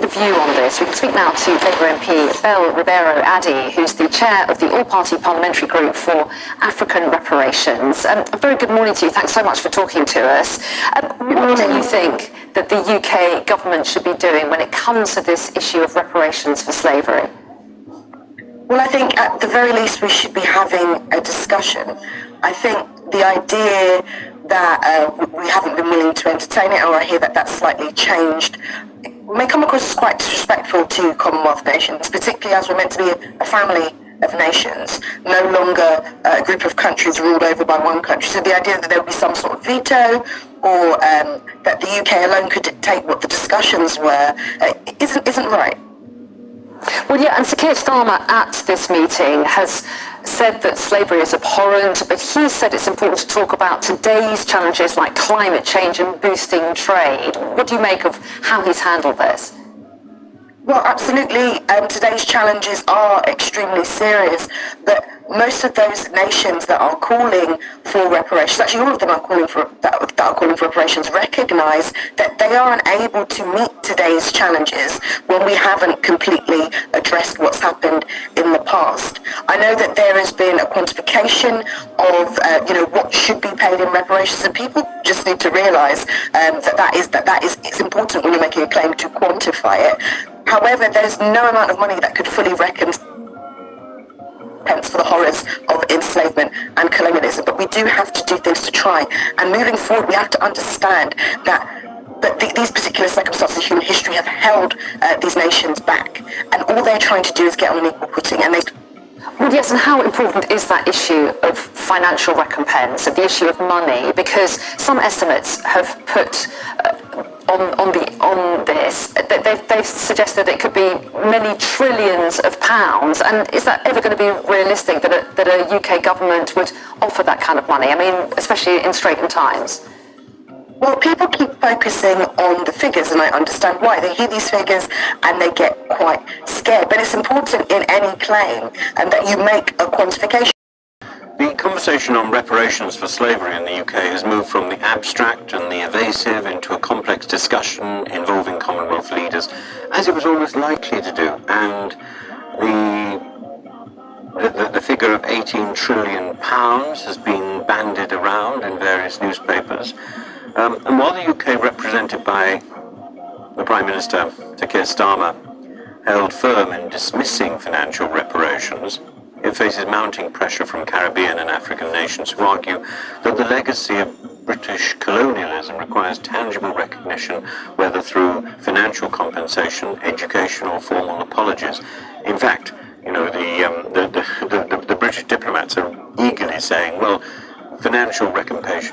view on this. We can speak now to Labour MP Bel Ribeiro Addy, who's the chair of the All-Party Parliamentary Group for African Reparations. A very good morning to you. Thanks so much for talking to us. What do you think that the UK government should be doing when it comes to this issue of reparations for slavery? Well, I think at the very least we should be having a discussion. I think the idea that we haven't been willing to entertain it, or I hear that that's slightly changed, may come across as quite disrespectful to Commonwealth nations, particularly as we're meant to be a family of nations, no longer a group of countries ruled over by one country. So the idea that there would be some sort of veto, or that the UK alone could dictate what the discussions were, isn't right. Well, yeah, and Sir Keir Starmer at this meeting has said that slavery is abhorrent, but he said it's important to talk about today's challenges like climate change and boosting trade. What do you make of how he's handled this? Well, absolutely. Today's challenges are extremely serious, but most of those nations that are calling for reparations, actually all of them are calling for that are calling for reparations, recognise that they are unable to meet today's challenges when we haven't completely addressed what's happened in the past. I know that there has been a quantification of what should be paid in reparations, and people just need to realise that is it's important when you're making a claim to quantify it. However, there's no amount of money that could fully recompense for the horrors of enslavement and colonialism, but we do have to do things to try. And moving forward, we have to understand that these particular circumstances of human history have held these nations back, and all they're trying to do is get on an equal footing. And well, yes, and how important is that issue of financial recompense, of the issue of money? Because some estimates have put on this, they've suggested it could be many trillions of pounds. And is that ever going to be realistic that a UK government would offer that kind of money? I mean, especially in straitened times. Well, people keep focusing on the figures, and I understand why. They hear these figures and they get quite scared. But it's important in any claim that you make a quantification. The conversation on reparations for slavery in the UK has moved from the abstract and the evasive into a complex discussion involving Commonwealth leaders, as it was almost likely to do. And the figure of £18 trillion has been bandied around in various newspapers. And while the UK, represented by the Prime Minister, Sir Keir Starmer, held firm in dismissing financial reparations, it faces mounting pressure from Caribbean and African nations who argue that the legacy of British colonialism requires tangible recognition, whether through financial compensation, education or formal apologies. In fact, the British diplomats are eagerly saying, well, financial recompense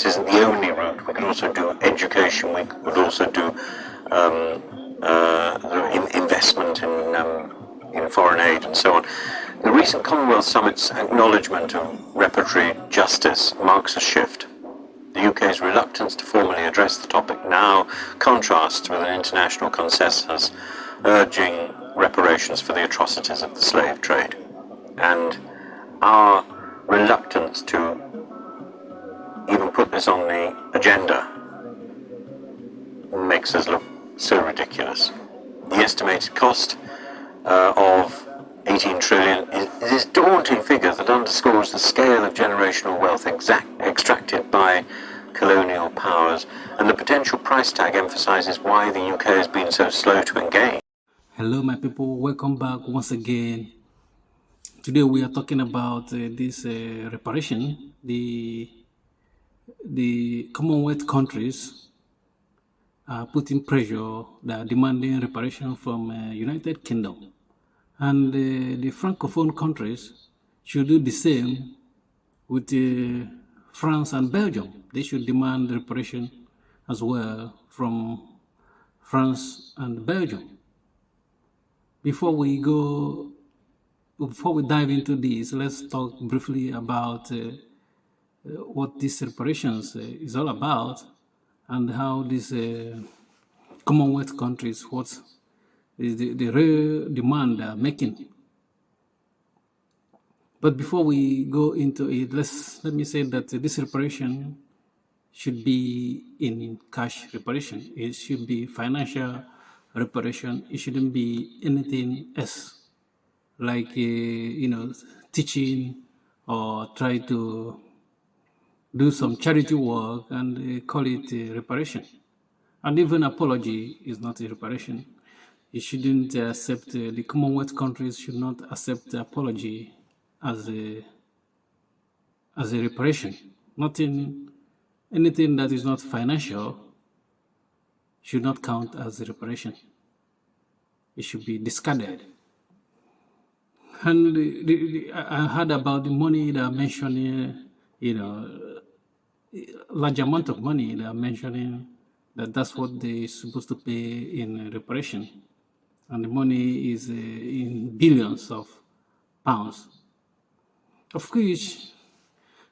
isn't the only route. We could also do education. We could also do investment in foreign aid and so on. The recent Commonwealth Summit's acknowledgement of reparatory justice marks a shift. The UK's reluctance to formally address the topic now contrasts with an international consensus urging reparations for the atrocities of the slave trade. And our reluctance to even put this on the agenda makes us look so ridiculous. The estimated cost of 18 trillion is this daunting figure that underscores the scale of generational wealth extracted by colonial powers, and the potential price tag emphasizes why the UK has been so slow to engage. Hello my people, welcome back once again. Today we are talking about this reparation. The Commonwealth countries are putting pressure, they are demanding reparation from United Kingdom. And the Francophone countries should do the same with France and Belgium. They should demand reparation as well from France and Belgium. Before we dive into this, let's talk briefly about what this reparations is all about, and how these Commonwealth countries, what is the real demand they are making. But before we go into it, let me say that this reparation should be in cash reparation. It should be financial reparation. It shouldn't be anything else, like teaching or try to do some charity work and call it reparation. And even apology is not a reparation. You shouldn't accept, the Commonwealth countries should not accept apology as a reparation. Anything that is not financial should not count as a reparation. It should be discarded. And I heard about the money that are mentioning, large amount of money they are mentioning that's what they're supposed to pay in reparation. And the money is in billions of pounds. Of course,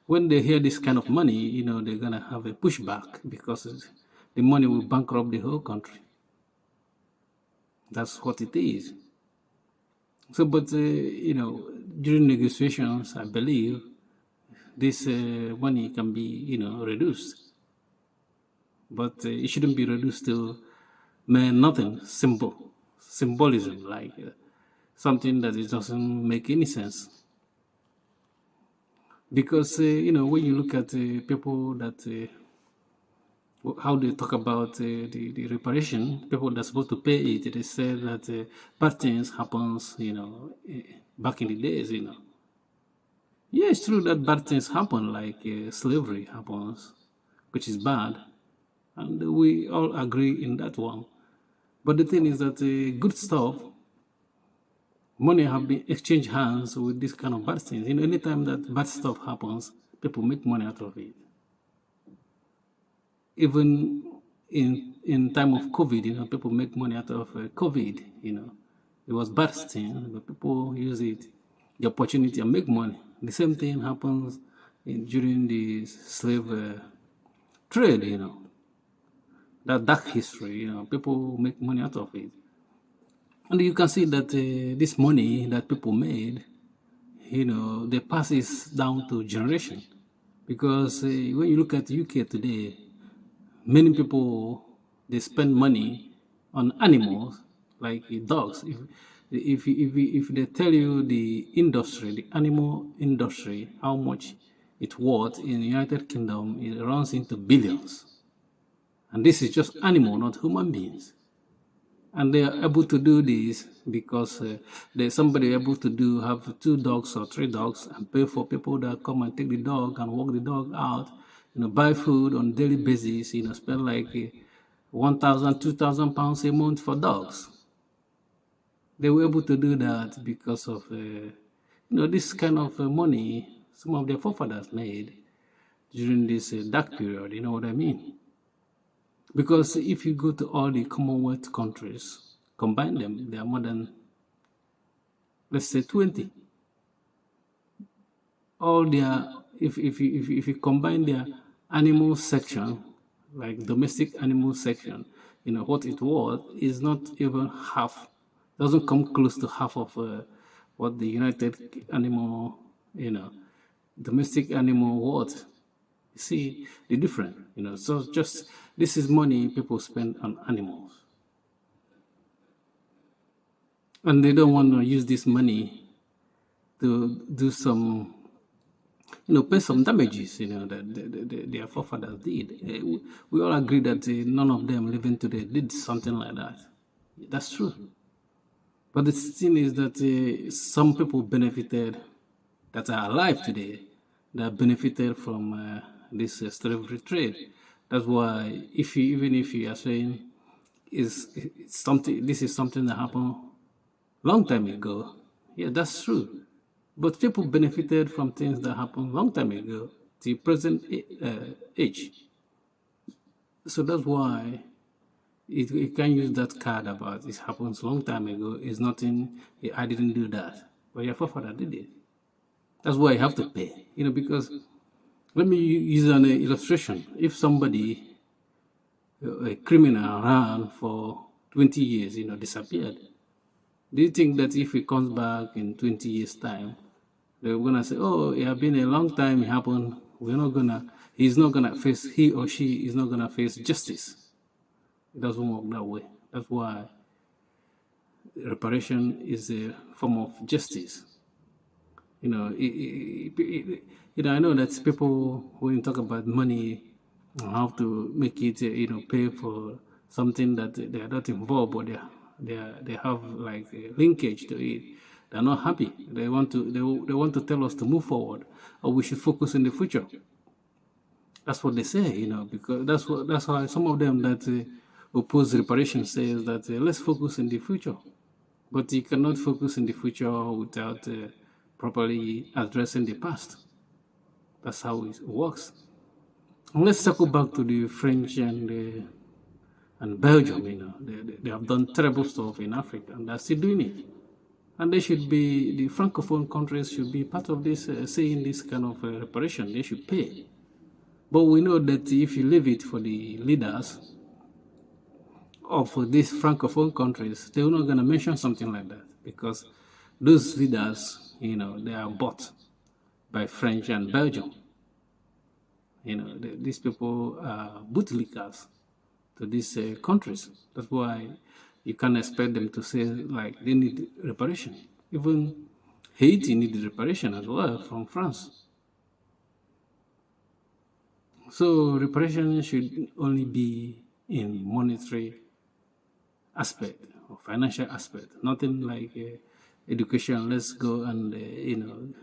when they hear this kind of money, they're going to have a pushback because the money will bankrupt the whole country. That's what it is. So, but, during negotiations, I believe this money can be, reduced. But it shouldn't be reduced to nothing, symbolism, like something that it doesn't make any sense. Because, when you look at people that, how they talk about the reparation, people that's supposed to pay it, they say that bad things happens, back in the days, Yeah, it's true that bad things happen, like slavery happens, which is bad. And we all agree in that one. But the thing is that good stuff, money have been exchanged hands with this kind of bad things. Anytime that bad stuff happens, people make money out of it. Even in time of COVID, people make money out of COVID. It was bad thing, but people use it, the opportunity, and make money. The same thing happens during the slave trade. That dark history, people make money out of it. And you can see that this money that people made, they pass it down to generation. Because when you look at UK today, many people, they spend money on animals, like dogs. If they tell you the industry, the animal industry, how much it's worth in the United Kingdom, it runs into billions. And this is just animal, not human beings. And they are able to do this because there's somebody able to have 2 dogs or 3 dogs and pay for people that come and take the dog and walk the dog out, buy food on daily basis, spend like 1,000, 2,000 pounds a month for dogs. They were able to do that because of, this kind of money some of their forefathers made during this dark period, you know what I mean? Because if you go to all the Commonwealth countries, combine them, they are more than, let's say, 20. All their, if you combine their animal section, like domestic animal section, what it was is not even half, doesn't come close to half of what the United Animal, domestic animal was. You see the difference, so just, this is money people spend on animals. And they don't want to use this money to do some, pay some damages, that their forefathers did. We all agree that none of them living today did something like that. That's true. But the thing is that some people benefited, that are alive today, that benefited from this slavery trade. That's why, even if you are saying this is something that happened long time ago, yeah, that's true. But people benefited from things that happened long time ago to present age. So that's why you can't use that card about it happens long time ago. It's nothing, I didn't do that. But your forefather did it. That's why you have to pay, because, let me use an illustration. If somebody, a criminal, ran for 20 years, disappeared, do you think that if he comes back in 20 years' time, they're going to say, oh, it has been a long time, it happened, we're not going to he or she is not gonna face justice. It doesn't work that way. That's why reparation is a form of justice. You know, I know that people, when you talk about money, have to make it, pay for something that they are not involved, but they have like a linkage to it. They're not happy. They want to tell us to move forward, or we should focus in the future. That's what they say, because that's why some of them that oppose reparation says that let's focus in the future. But you cannot focus in the future without properly addressing the past. That's how it works. And let's circle back to the French and Belgium. They have done terrible stuff in Africa, and they're still doing it. And they should be, the Francophone countries should be part of this, saying this kind of reparation. They should pay. But we know that if you leave it for the leaders of these Francophone countries, they're not going to mention something like that, because those leaders, they are bought by French and Belgium. These people are bootlickers to these countries. That's why you can't expect them to say like they need reparation. Even Haiti needed reparation as well from France. So reparation should only be in monetary aspect or financial aspect, nothing like education. Let's go and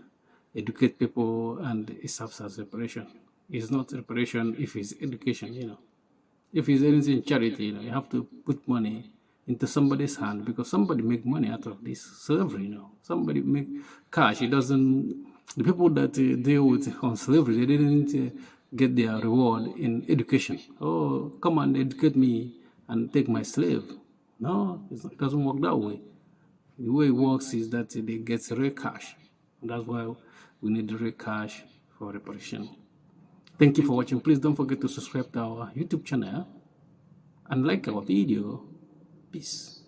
educate people, and it serves as reparation. It's not reparation if it's education. If it's anything charity, you have to put money into somebody's hand, because somebody make money out of this slavery. Somebody make cash. It doesn't. The people that deal with on slavery, they didn't get their reward in education. Oh, come and educate me and take my slave. No, it doesn't work that way. The way it works is that they get real cash. And that's why we need real cash for reparation. Thank you for watching. Please don't forget to subscribe to our YouTube channel and like our video. Peace.